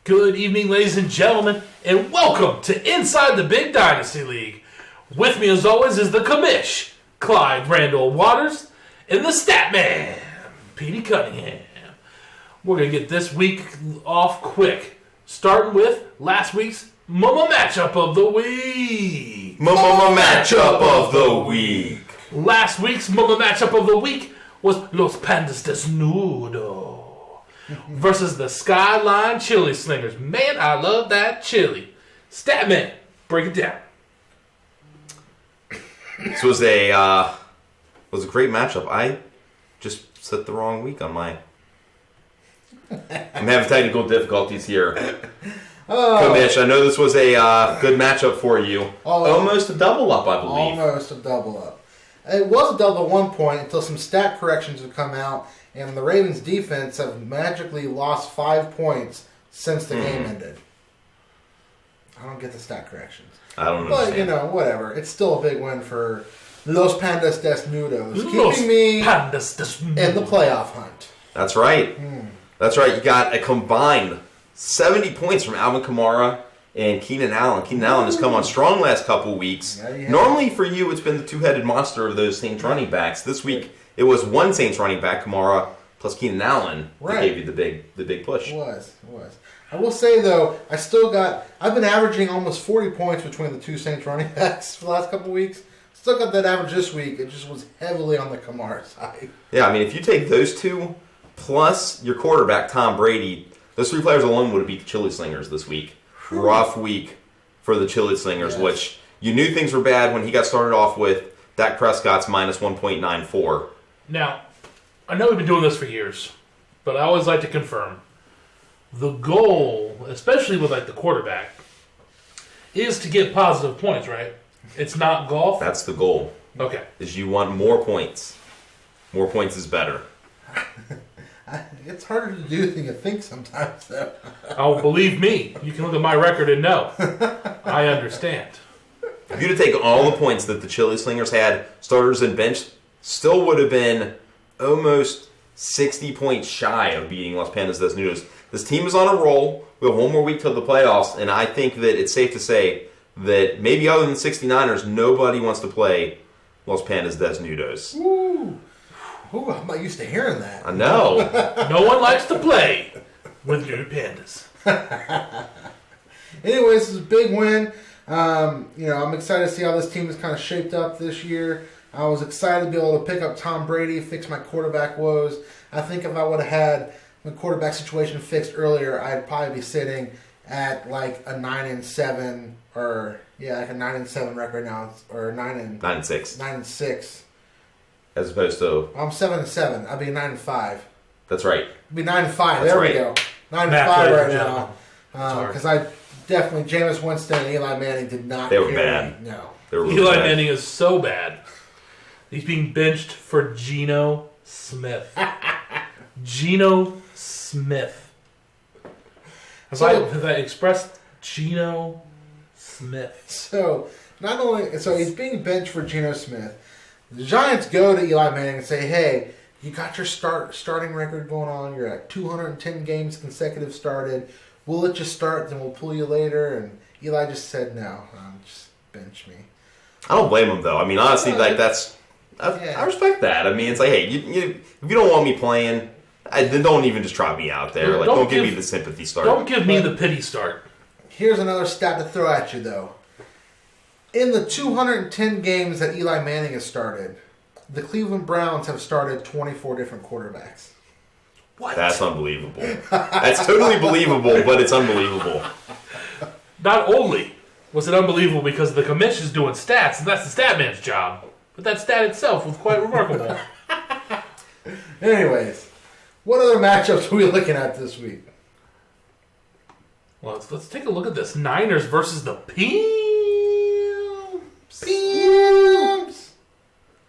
Good evening, ladies and gentlemen, and welcome to Inside the Big Dynasty League. With me, as always, is the commish, Clyde Randall Waters, and the stat man, Petey Cunningham. We're going to get this week off quick, starting with last week's Mama Matchup of the Week. Mama Matchup of the Week. Last week's Mama Matchup of the Week was Los Pandas Desnudo versus the Skyline Chili Slingers. Man, I love that chili. Statman, break it down. This was a great matchup. I just set the wrong week on my. I'm having technical difficulties here. Commish, I know this was a good matchup for you. Almost a double up, I believe. Almost a double up. It was a double at one point until some stat corrections have come out, and the Ravens' defense have magically lost 5 points since the game ended. I don't get the stat corrections. I don't understand. But, whatever. It's still a big win for Los Pandas Desnudos, keeping me in the playoff hunt. That's right. That's right. You got a combined 70 points from Alvin Kamara and Keenan Allen. Keenan Allen has come on strong last couple weeks. Normally for you, it's been the two-headed monster of those Saints running backs. This week, it was one Saints running back, Kamara, plus Keenan Allen, that gave you the big push. It was. I will say, though, I've been averaging almost 40 points between the two Saints running backs for the last couple weeks. Still got that average this week. It just was heavily on the Kamara side. Yeah, I mean, if you take those two, plus your quarterback, Tom Brady, those three players alone would have beat the Chili Slingers this week. Rough week for the Chili Slingers, which you knew things were bad when he got started off with Dak Prescott's minus 1.94. Now, I know we've been doing this for years, but I always like to confirm. The goal, especially with the quarterback, is to get positive points, right? It's not golf? That's the goal. Okay. Is you want more points. More points is better. It's harder to do than you think sometimes, though. Oh, believe me. You can look at my record and know. I understand. If you'd have taken all the points that the Chili Slingers had, starters and bench, still would have been almost 60 points shy of beating Los Pandas Desnudos. This team is on a roll. We have one more week till the playoffs, and I think that it's safe to say that maybe other than 69ers, nobody wants to play Los Pandas Desnudos. Ooh, I'm not used to hearing that. I know. No one likes to play with your pandas. Anyways, it's a big win. I'm excited to see how this team is kind of shaped up this year. I was excited to be able to pick up Tom Brady, fix my quarterback woes. I think if I would have had the quarterback situation fixed earlier, I'd probably be sitting at like a 9-7 or like a 9-7 record now, or 9-6. 9-6. As opposed to I'm 7-7. I'd be 9-5. That's right. I'd be 9-5. There we go. 9-5 right now. Because I definitely Jameis Winston and Eli Manning did not. They were bad. No. They were Eli bad. Manning is so bad. He's being benched for Geno Smith. Geno Smith. Have I expressed Geno Smith? So he's being benched for Geno Smith. The Giants go to Eli Manning and say, "Hey, You got your starting record going on. You're at 210 games consecutive started. We'll let you start, then we'll pull you later. And Eli just said, no, just bench me. I don't blame him, though. I mean, honestly, like I respect that. I mean, it's like, hey, if you don't want me playing, then don't even just try me out there. Like, don't give me the sympathy start. Don't give me the pity start. Here's another stat to throw at you, though. In the 210 games that Eli Manning has started, the Cleveland Browns have started 24 different quarterbacks. What? That's unbelievable. That's totally believable, but it's unbelievable. Not only was it unbelievable because the commission is doing stats, and that's the stat man's job, but that stat itself was quite remarkable. Anyways, what other matchups are we looking at this week? Well, let's take a look at this. Niners versus the Pimps.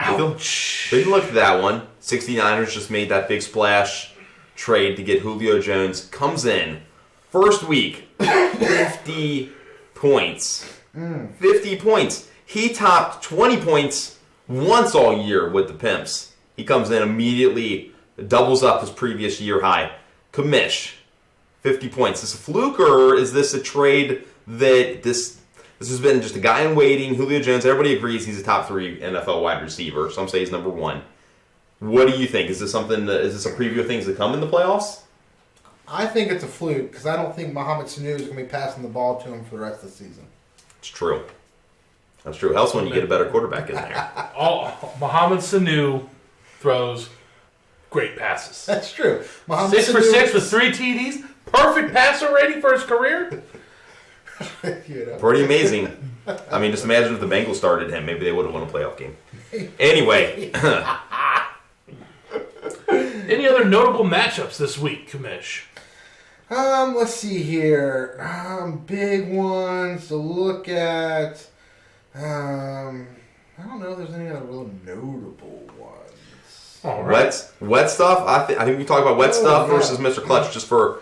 Ouch. Take a look at that one. 69ers just made that big splash trade to get Julio Jones. Comes in. First week, 50 points. 50 points. He topped 20 points once all year with the Pimps. He comes in immediately, doubles up his previous year high. Commish, 50 points. Is this a fluke, or is this a trade that this has been just a guy in waiting? Julio Jones, everybody agrees he's a top 3 NFL wide receiver. Some say he's number 1. What do you think? Is this a preview of things that come in the playoffs? I think it's a fluke because I don't think Mohamed Sanu is going to be passing the ball to him for the rest of the season. It's true. That's true. Helps when you get a better quarterback in there. Mohamed Sanu throws great passes. That's true. 6 for 6 with 3 TDs. Perfect passer rating for his career. Pretty amazing. I mean, just imagine if the Bengals started him. Maybe they would have won a playoff game. Anyway. Any other notable matchups this week, Kamish? Let's see here. Big ones to look at. I don't know if there's any other real notable ones. All right. Wet stuff. I think we can talk about wet stuff versus Mr. Clutch just for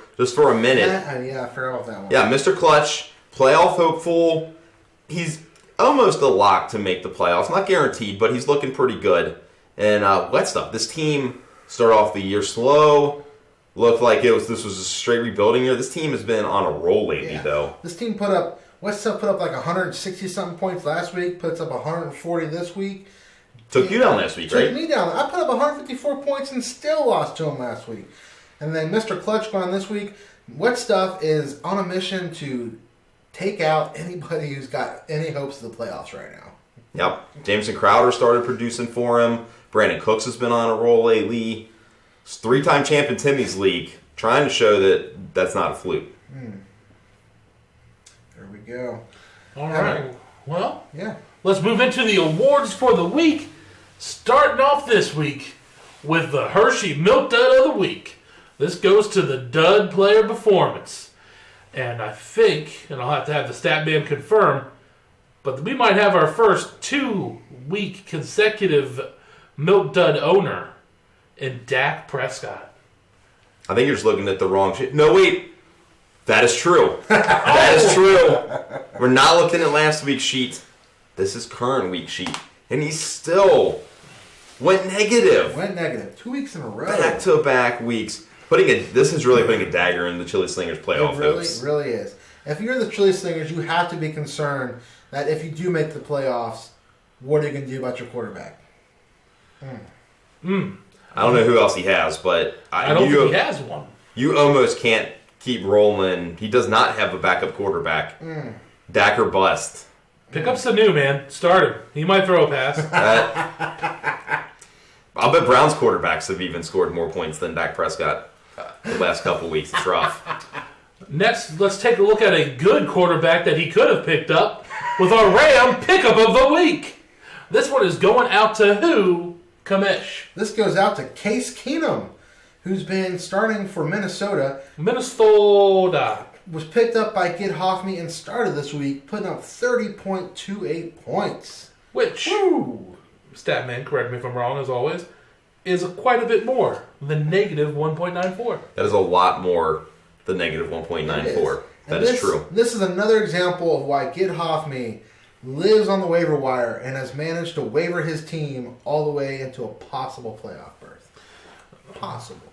a minute. Yeah, I forgot about that one. Yeah, Mr. Clutch, playoff hopeful. He's almost a lock to make the playoffs. Not guaranteed, but he's looking pretty good. And wet stuff. This team started off the year slow. Looked like this was a straight rebuilding year. This team has been on a roll lately, though. This team West Stuff put up like 160-something points last week, puts up 140 this week. Took you down last week, right? Took me down. I put up 154 points and still lost to him last week. And then Mr. Clutch going this week. Wet Stuff is on a mission to take out anybody who's got any hopes of the playoffs right now. Yep. Jameson Crowder started producing for him. Brandon Cooks has been on a roll lately. 3-time champ in Timmy's league, trying to show that that's not a fluke. There we go. All right. Well, yeah. Let's move into the awards for the week. Starting off this week with the Hershey Milk Dud of the Week. This goes to the Dud Player Performance. And I think, and I'll have to have the stat man confirm, but we might have our first 2-week consecutive Milk Dud owner in Dak Prescott. I think you're just looking at the wrong shit. No, wait. That is true. That is true. We're not looking at last week's sheet. This is current week sheet. And he still went negative. 2 weeks in a row. Back-to-back weeks. This is really putting a dagger in the Chili Slingers playoff hopes. It really is. If you're the Chili Slingers, you have to be concerned that if you do make the playoffs, what are you going to do about your quarterback? I don't know who else he has, but I don't think he has one. You almost can't keep rolling. He does not have a backup quarterback. Dak or bust. Pick up Sanu, man. Start him. He might throw a pass. I'll bet Browns quarterbacks have even scored more points than Dak Prescott the last couple weeks. It's rough. Next, let's take a look at a good quarterback that he could have picked up with our Ram Pickup of the Week. This one is going out to who? Kamish. This goes out to Case Keenum, who's been starting for Minnesota. Was picked up by Gid Hoffman and started this week, putting up 30.28 points. Which, Statman, correct me if I'm wrong, as always, is quite a bit more than negative 1.94. That is a lot more than negative 1.94. That is true. This is another example of why Gid Hoffman lives on the waiver wire and has managed to waiver his team all the way into a possible playoff berth. possible.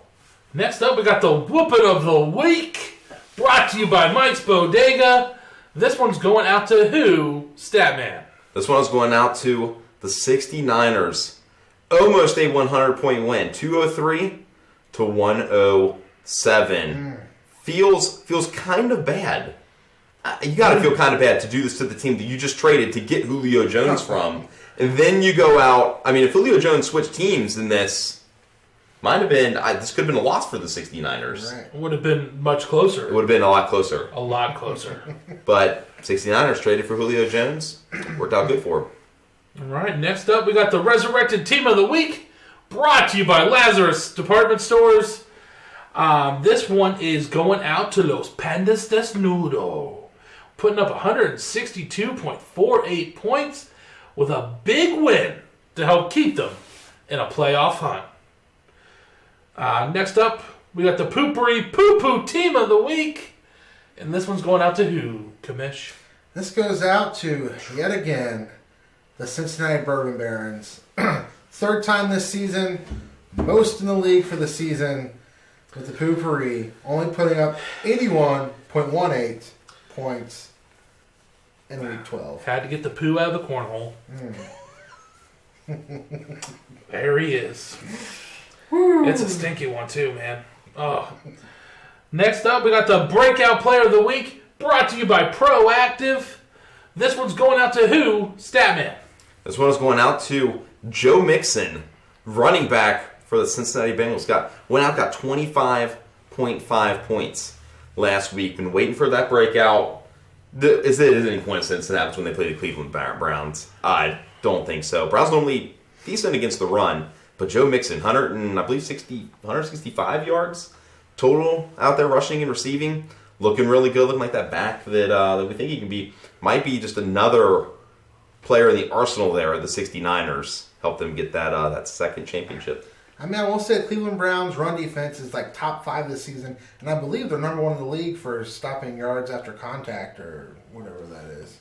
Next up, we got the Whoopin' of the Week, brought to you by Mike's Bodega. This one's going out to who, Statman? This one's going out to the 69ers. Almost a 100-point win. 203 to 107. Feels kind of bad. You got to feel kind of bad to do this to the team that you just traded to get Julio Jones from. And then you go out. I mean, if Julio Jones switched teams, then this might have been, this could have been a loss for the 69ers. Right. It would have been much closer. It would have been a lot closer. A lot closer. But 69ers traded for Julio Jones. Worked out good for him. All right, next up, we got the Resurrected Team of the Week, brought to you by Lazarus Department Stores. This one is going out to Los Pandas Desnudo, putting up 162.48 points with a big win to help keep them in a playoff hunt. Next up, we got the Poopery Poo Poo Team of the Week. And this one's going out to who, Kamish? This goes out to, yet again, the Cincinnati Bourbon Barons. Third time this season, most in the league for the season, with the Poopery only putting up 81.18 points in week 12. Had to get the poo out of the cornhole. There he is. It's a stinky one too, man. Oh. Next up, we got the Breakout Player of the Week, brought to you by Proactive. This one's going out to who, Statman? This one is going out to Joe Mixon, running back for the Cincinnati Bengals. Got 25.5 points last week. Been waiting for that breakout. Is it any coincidence that happens when they play the Cleveland Browns? I don't think so. Browns normally decent against the run, but Joe Mixon, 165 yards total out there rushing and receiving. Looking really good, looking like that back that we think he can be. Might be just another player in the arsenal there of the 69ers. Help them get that second championship. I mean, I will say Cleveland Browns' run defense is like top 5 this season, and I believe they're number 1 in the league for stopping yards after contact or whatever that is.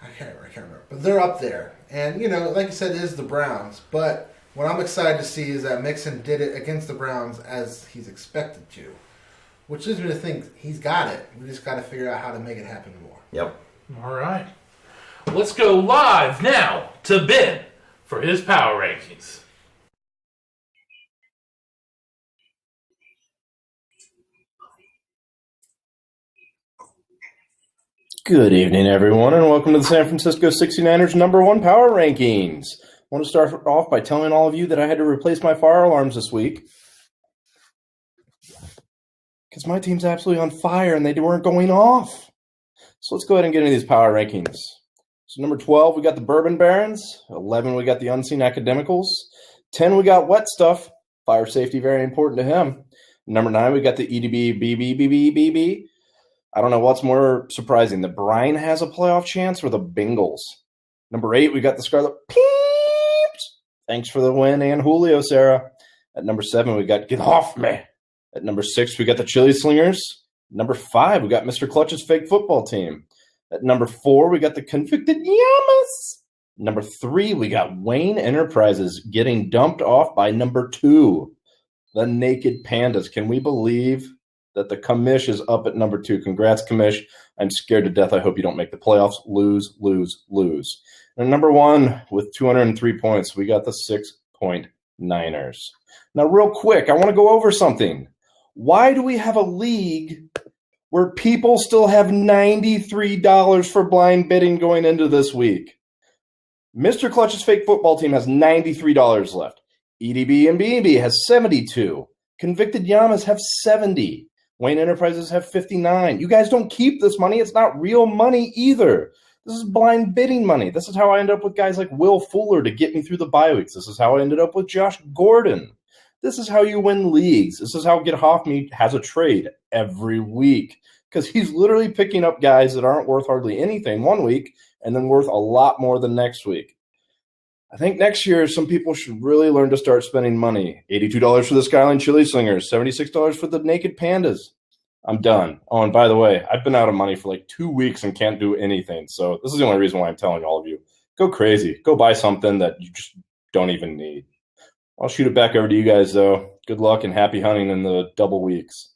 I can't remember. But they're up there. And, like you said, it is the Browns. But what I'm excited to see is that Mixon did it against the Browns as he's expected to, which leads me to think he's got it. We just got to figure out how to make it happen more. Yep. All right. Let's go live now to Ben for his power rankings. Good evening, everyone, and welcome to the San Francisco 69ers #1 Power Rankings. I want to start off by telling all of you that I had to replace my fire alarms this week because my team's absolutely on fire and they weren't going off. So let's go ahead and get into these power rankings. So number 12, we got the Bourbon Barons. 11, we got the Unseen Academicals. 10, we got Wet Stuff. Fire safety, very important to him. Number 9, we got the EDB. I don't know what's more surprising, that Brian has a playoff chance or the Bengals. Number 8, we got the Scarlet Peeps. Thanks for the win and Julio, Sarah. At number 7, we got Get Off Me. At number 6, we got the Chili Slingers. Number 5, we got Mr. Clutch's fake football team. At number 4, we got the Convicted Yamas. Number 3, we got Wayne Enterprises getting dumped off by number 2, the Naked Pandas. Can we believe that the Commish is up at number 2? Congrats, Commish. I'm scared to death. I hope you don't make the playoffs. Lose. And number 1 with 203 points, we got the 6-point Niners. Now, real quick, I want to go over something. Why do we have a league where people still have $93 for blind bidding going into this week? Mr. Clutch's fake football team has $93 left. EDB and BB has $72. Convicted Yamas have $70. Wayne Enterprises have $59. You guys don't keep this money. It's not real money either. This is blind bidding money. This is how I end up with guys like Will Fuller to get me through the bye weeks. This is how I ended up with Josh Gordon. This is how you win leagues. This is how Get Off Me has a trade every week, because he's literally picking up guys that aren't worth hardly anything one week and then worth a lot more the next week. I think next year some people should really learn to start spending money. $82 for the Skyline Chili Slingers, $76 for the Naked Pandas. I'm done. Oh, and by the way, I've been out of money for like 2 weeks and can't do anything. So this is the only reason why I'm telling all of you, go crazy. Go buy something that you just don't even need. I'll shoot it back over to you guys, though. Good luck and happy hunting in the double weeks.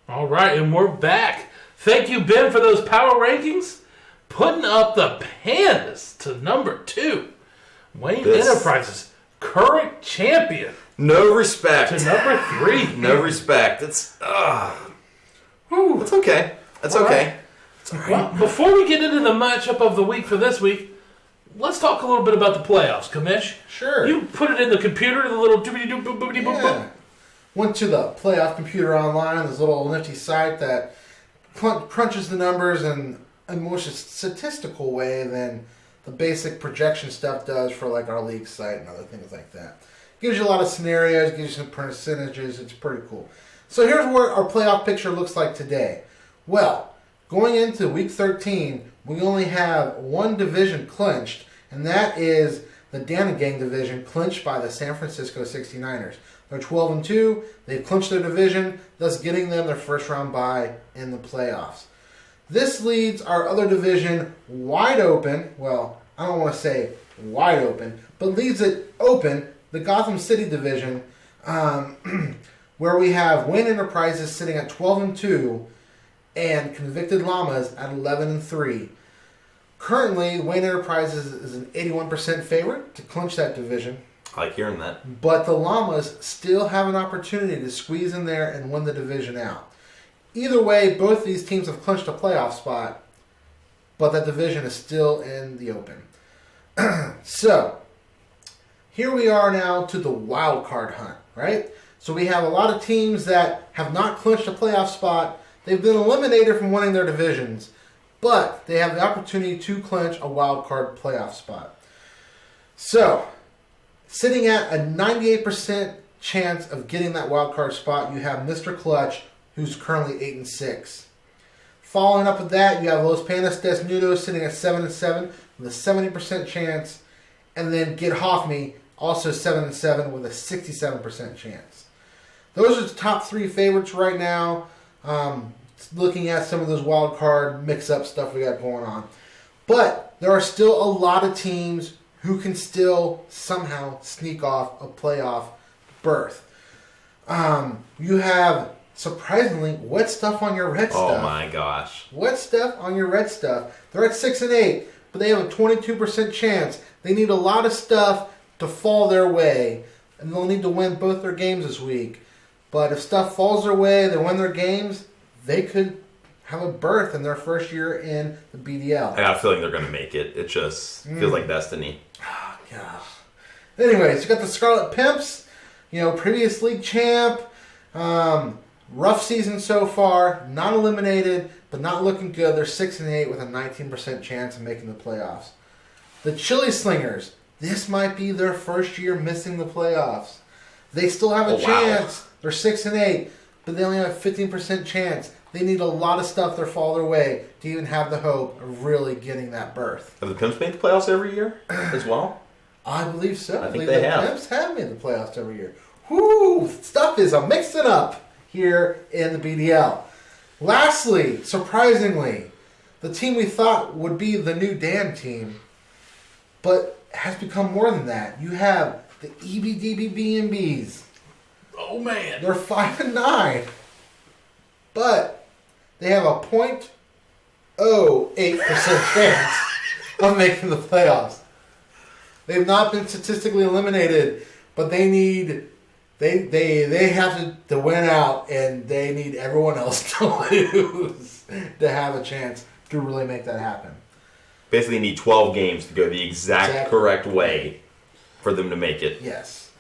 All right, and we're back. Thank you, Ben, for those power rankings. Putting up the Pandas to number 2. Wayne Enterprises, current champion. No respect. To number 3. No respect. It's okay. That's okay. Right. Well, before we get into the matchup of the week for this week, let's talk a little bit about the playoffs, Kamish. Sure. You put it in the computer, the little doobity-doop-boop-boop-boop-boop. Went to the Playoff Computer Online, this little nifty site that crunches the numbers in a more statistical way than the basic projection stuff does for like our league site and other things like that. Gives you a lot of scenarios, gives you some percentages. It's pretty cool. So here's what our playoff picture looks like today. Well, going into Week 13, we only have one division clinched, and that is the Danagang division clinched by the San Francisco 69ers. They're 12-2. They've clinched their division, thus getting them their first round bye in the playoffs. This leaves our other division wide open. Well, I don't want to say wide open, but leaves it open. The Gotham City division, where we have Wayne Enterprises sitting at 12-2 and Convicted Llamas at 11-3. Currently, Wayne Enterprises is an 81% favorite to clinch that division. I like hearing that. But the Llamas still have an opportunity to squeeze in there and win the division out. Either way, both these teams have clinched a playoff spot, but that division is still in the open. So, here we are now to the wild card hunt, right? So we have a lot of teams that have not clinched a playoff spot. They've been eliminated from winning their divisions, but they have the opportunity to clinch a wild card playoff spot. So, sitting at a 98% chance of getting that wild card spot, you have Mr. Clutch, who's currently 8-6. Following up with that, you have Los Panas Desnudos sitting at 7-7 with a 70% chance, and then Get Hoffme also 7-7 with a 67% chance. Those are the top 3 favorites right now. Looking at some of those wild card mix-up stuff we got going on, but there are still a lot of teams who can still somehow sneak off a playoff berth. You have, surprisingly, Wet Stuff on your Red Stuff. Oh my gosh. Wet Stuff on your Red Stuff. They're at 6-8, but they have a 22% chance. They need a lot of stuff to fall their way, and they'll need to win both their games this week. But if stuff falls their way, they win their games, they could have a berth in their first year in the BDL. I got a feeling they're going to make it. It just feels like destiny. Yeah. Anyways, you got the Scarlet Pimps, previous league champ. Rough season so far, not eliminated, but not looking good. They're 6-8 with a 19% chance of making the playoffs. The Chili Slingers, this might be their first year missing the playoffs. They still have a chance. Wow. They're 6-8, but they only have a 15% chance. They need a lot of stuff to fall their way to even have the hope of really getting that berth. Have the Pimps made the playoffs every year as well? I believe so. I think they have. The Pimps have made the playoffs every year. Whoo! Stuff is a mixing up here in the BDL. Lastly, surprisingly, the team we thought would be the new Dan team, but has become more than that. You have the EBDBBMBs. Oh, man. They're 5-9, but they have a 0.08% chance of making the playoffs. They've not been statistically eliminated, but they need they have to win out, and they need everyone else to lose to have a chance to really make that happen. Basically, need 12 games to go the exact correct way for them to make it. Yes.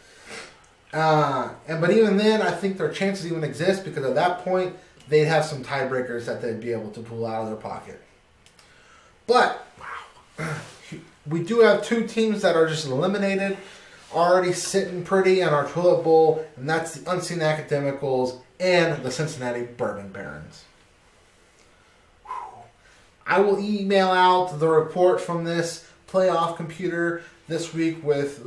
But even then, I think their chances even exist because at that point, they'd have some tiebreakers that they'd be able to pull out of their pocket. But we do have 2 teams that are just eliminated, already sitting pretty on our toilet bowl, and that's the Unseen Academicals and the Cincinnati Bourbon Barons. I will email out the report from this playoff computer this week with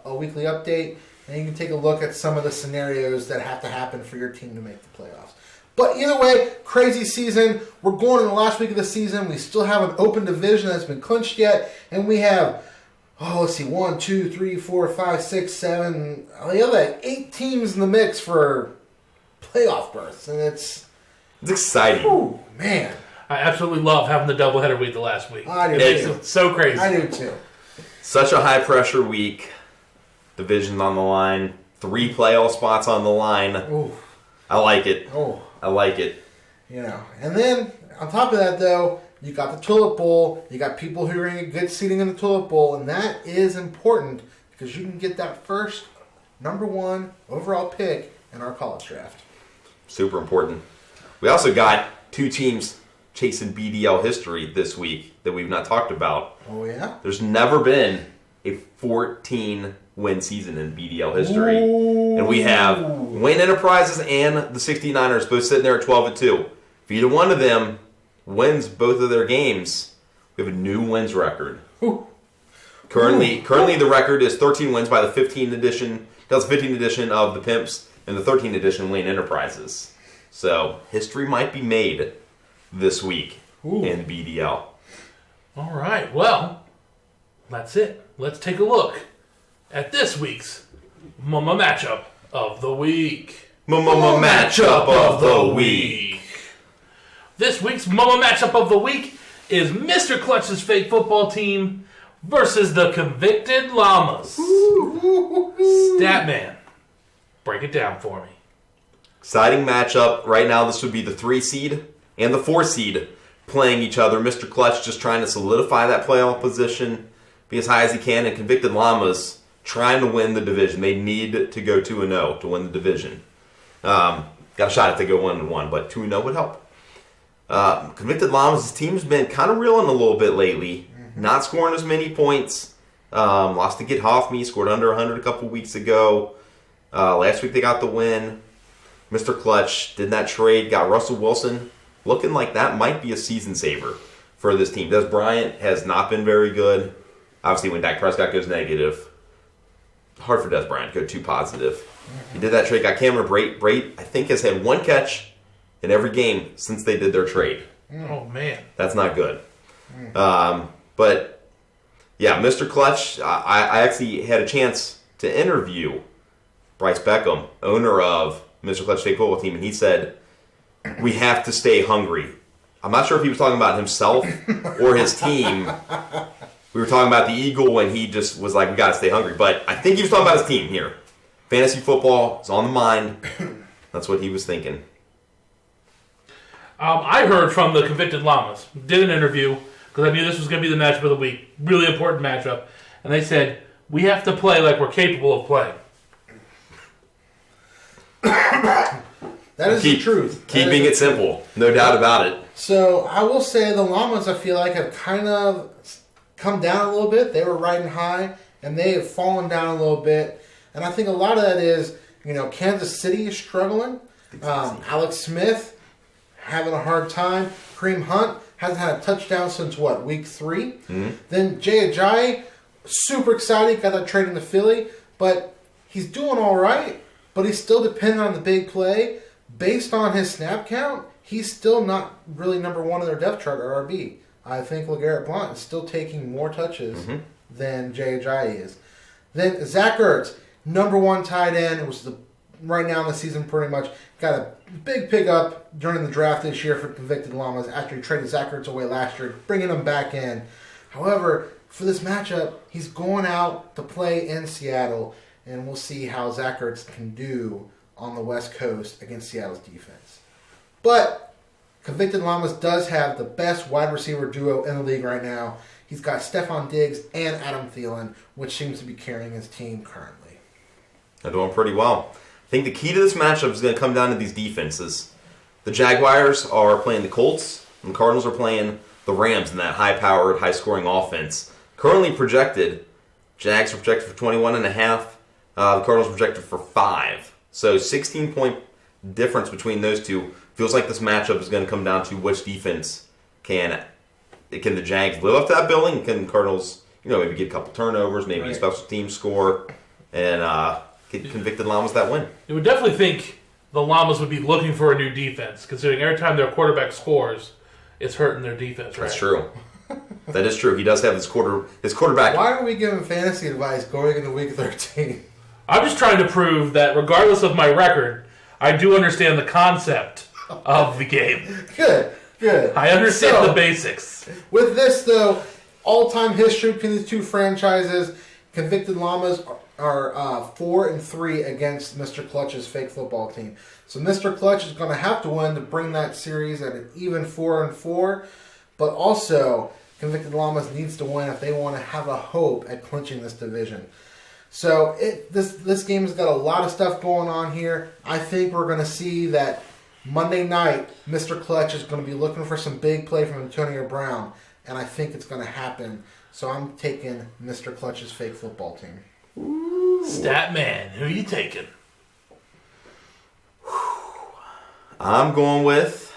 a weekly update, and you can take a look at some of the scenarios that have to happen for your team to make the playoffs. But either way, crazy season. We're going in the last week of the season. We still have an open division that's been clinched yet. And we have, let's see, 1, 2, 3, 4, 5, 6, 7, the other 8 teams in the mix for playoff berths. And it's exciting. Oh, man. I absolutely love having the doubleheader week the last week. I do It's too. so crazy. I do too. Such a high-pressure week. Division on the line. 3 playoff spots on the line. Ooh. I like it. Oh. I like it. And then, on top of that, though, you got the Tulip Bowl. You got people who are going to get good seating in the Tulip Bowl, and that is important because you can get that first number 1 overall pick in our college draft. Super important. We also got 2 teams chasing BDL history this week that we've not talked about. Oh, yeah? There's never been a 14-win season in BDL history. Ooh. And we have Wayne Enterprises and the 69ers both sitting there at 12-2. If either one of them wins both of their games, we have a new wins record. Ooh. Currently the record is 13 wins by the 2015 edition of the Pimps and the 13th edition Wayne Enterprises. So history might be made this week in BDL. All right, well, that's it. Let's take a look at this week's matchup of the week. Matchup of the week. This week's matchup of the week is Mr. Clutch's fake football team versus the Convicted Llamas. Statman, break it down for me. Exciting matchup. Right now, this would be the 3 seed and the 4 seed playing each other. Mr. Clutch just trying to solidify that playoff position, be as high as he can, and Convicted Llamas trying to win the division. They need to go 2-0 to win the division. Got a shot if they go 1-1, but 2-0 would help. Convicted Llamas' team's been kind of reeling a little bit lately. Not scoring as many points. Lost to Get Hoffme, scored under 100 a couple weeks ago. Last week they got the win. Mr. Clutch did that trade, got Russell Wilson. Looking like that might be a season saver for this team. Des Bryant has not been very good. Obviously, when Dak Prescott goes negative, hard for Des Bryant to go too positive. He did that trade, got Cameron Brate, I think, has had 1 catch in every game since they did their trade. Oh, man. That's not good. But, yeah, Mr. Clutch, I actually had a chance to interview Bryce Beckham, owner of Mr. Clutch Fake Football Team, and he said, we have to stay hungry. I'm not sure if he was talking about himself or his team. We were talking about the Eagle, and he just was like, we got to stay hungry. But I think he was talking about his team here. Fantasy football is on the mind. That's what he was thinking. I heard from the Convicted Llamas, did an interview, because I knew this was going to be the matchup of the week. Really important matchup. And they said, we have to play like we're capable of playing. That is the truth. Keeping it simple. No doubt about it. So I will say the Llamas, I feel like, have kind of come down a little bit. They were riding high, and they have fallen down a little bit. And I think a lot of that is, Kansas City is struggling. Alex Smith having a hard time. Kareem Hunt hasn't had a touchdown since, week 3? Mm-hmm. Then Jay Ajayi, super excited, got that trade into Philly. But he's doing all right, but he's still dependent on the big play. Based on his snap count, he's still not really number 1 in their depth chart or RB. I think LeGarrette Blount is still taking more touches than Jay Ajayi is. Then Zach Ertz, number 1 tight end. It was right now in the season pretty much. Got a big pickup during the draft this year for Convicted Llamas after he traded Zach Ertz away last year, bringing him back in. However, for this matchup, he's going out to play in Seattle, and we'll see how Zach Ertz can do on the West Coast against Seattle's defense. But Convicted Llamas does have the best wide receiver duo in the league right now. He's got Stephon Diggs and Adam Thielen, which seems to be carrying his team currently. They're doing pretty well. I think the key to this matchup is going to come down to these defenses. The Jaguars are playing the Colts, and the Cardinals are playing the Rams in that high-powered, high-scoring offense. Currently projected, Jags are projected for 21.5. The Cardinals are projected for 5. So 16-point difference between those two. Feels like this matchup is going to come down to which defense can the Jags live up to that billing? Can the Cardinals, maybe get a couple turnovers, maybe a special team score, and get Convicted Llamas that win? You would definitely think the Llamas would be looking for a new defense, considering every time their quarterback scores, it's hurting their defense, right? That's true. That is true. He does have his quarterback. Why are we giving fantasy advice going into week 13? I'm just trying to prove that regardless of my record, I do understand the concept of the game. Good. I understand the basics. With this, though, all-time history between these two franchises, convicted Llamas are 4-3 against Mr. Clutch's fake football team. So Mr. Clutch is going to have to win to bring that series at an even 4-4. But also, convicted Llamas needs to win if they want to have a hope at clinching this division. So this game has got a lot of stuff going on here. I think we're going to see that Monday night, Mr. Clutch is going to be looking for some big play from Antonio Brown, and I think it's going to happen. So I'm taking Mr. Clutch's fake football team. Statman, who are you taking? I'm going with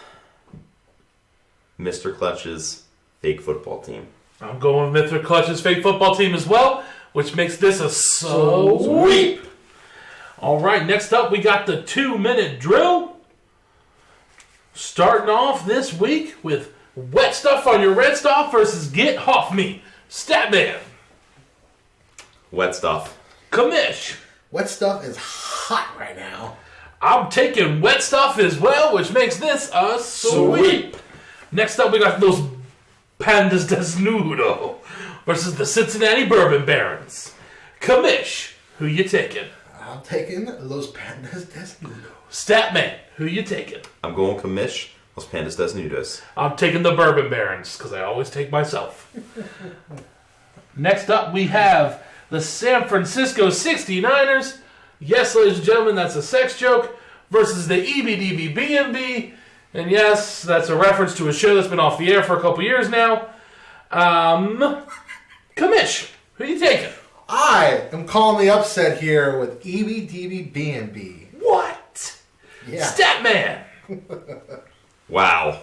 Mr. Clutch's fake football team. I'm going with Mr. Clutch's fake football team as well, which makes this a sweep. All right, next up we got the 2-minute drill. Starting off this week with Wet Stuff on Your Red Stuff versus Get Off Me. Statman. Wet Stuff. Commish. Wet Stuff is hot right now. I'm taking Wet Stuff as well, which makes this a sweep. Next up, we got Los Pandas Desnudo versus the Cincinnati Bourbon Barons. Commish, who you taking? I'm taking Los Pandas Desnudo. Statman, who you taking? I'm going Commish, Los Pandas Desnudos. I'm taking the Bourbon Barons, because I always take myself. Next up, we have the San Francisco 69ers. Yes, ladies and gentlemen, that's a sex joke. Versus the EBDB-BNB. And yes, that's a reference to a show that's been off the air for a couple years now. Commish, who you taking? I am calling the upset here with EBDB-BNB. What? Yeah. Statman. Wow.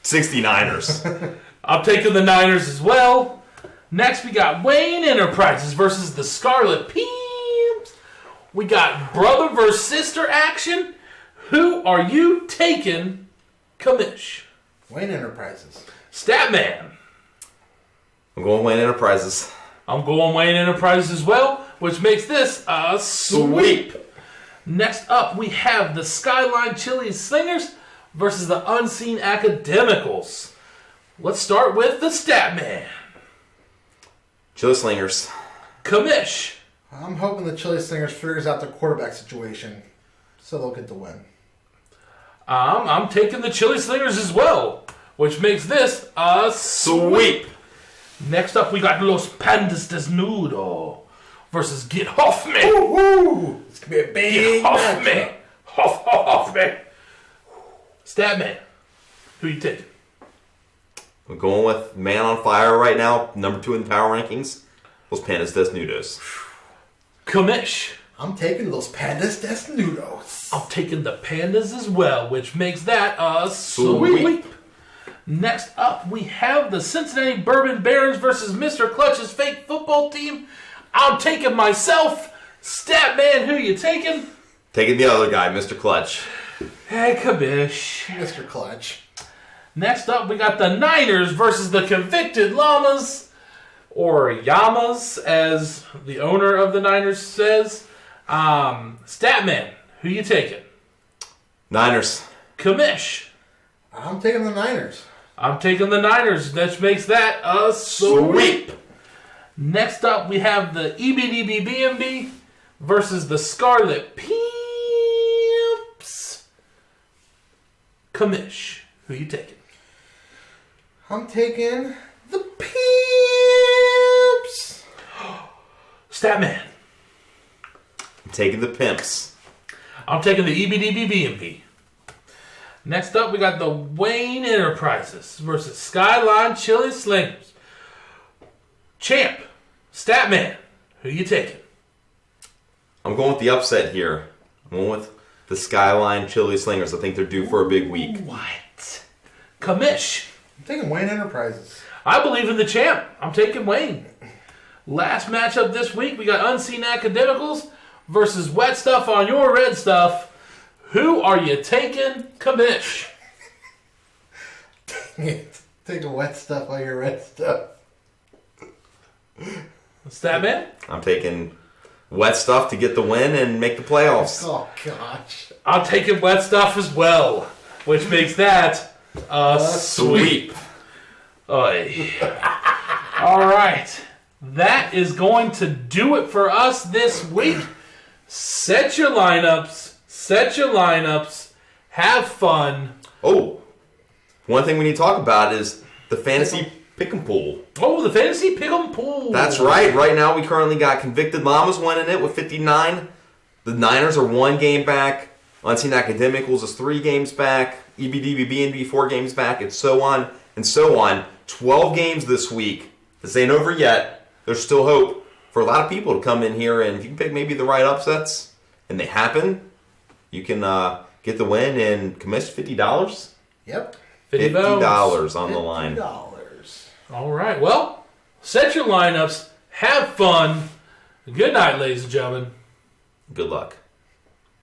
69ers. I'm taking the Niners as well. Next, we got Wayne Enterprises versus the Scarlet Pimps. We got brother versus sister action. Who are you taking, Commish? Wayne Enterprises. Statman. I'm going Wayne Enterprises. I'm going Wayne Enterprises as well, which makes this a sweep. Next up, we have the Skyline Chili Slingers versus the Unseen Academicals. Let's start with the Statman. Chili Slingers. Commish. I'm hoping the Chili Slingers figures out their quarterback situation so they'll get the win. I'm taking the Chili Slingers as well, which makes this a sweep. Next up, we got Los Pandas Desnudo versus Get Off Me. Woo! It's going to be a big Get off me. Off me. Statman, who you taking? I'm going with man on fire right now, number 2 in the power rankings, Los Pandas Desnudos. Commish. I'm taking Los Pandas Desnudos. I'm taking the Pandas as well, which makes that a sweep. Next up, we have the Cincinnati Bourbon Barons versus Mr. Clutch's fake football team. I'm taking myself. Statman, who you taking? Taking the other guy, Mr. Clutch. Hey, Kabish. Mr. Clutch. Next up, we got the Niners versus the Convicted Llamas, or Yamas, as the owner of the Niners says. Statman, who you taking? Niners. Commish. I'm taking the Niners. I'm taking the Niners. That makes that a sweep. Next up, we have the EBDB-BNB versus the Scarlet Pimps. Commish, who you taking? I'm taking the Pimps. Statman. I'm taking the Pimps. I'm taking the EBDB-BNB. Next up, we got the Wayne Enterprises versus Skyline Chili Slingers. Champ, Statman, who you taking? I'm going with the upset here. I'm going with the Skyline Chili Slingers. I think they're due for a big week. What? Commish. I'm taking Wayne Enterprises. I believe in the champ. I'm taking Wayne. Last matchup this week, we got Unseen Academicals versus Wet Stuff on Your Red Stuff. Who are you taking, Kamish? Taking wet stuff on your red stuff. Statman? I'm taking wet stuff to get the win and make the playoffs. Oh, gosh. I'm taking wet stuff as well, which makes that a sweep. Oy. All right. That is going to do it for us this week. Set your lineups. Have fun. Oh, one thing we need to talk about is the fantasy pick'em pool. Oh, the fantasy pick'em pool. That's right. Right now, we currently got Convicted Llamas winning it with 59. The Niners are 1 game back. Unseen Academicals is 3 games back. EBDB 4 games back, and so on and so on. 12 games this week. This ain't over yet. There's still hope for a lot of people to come in here, and if you can pick maybe the right upsets, and they happen, you can get the win and commish $50. Yep. $50 on the line. $50. All right. Well, set your lineups. Have fun. Good night, ladies and gentlemen. Good luck.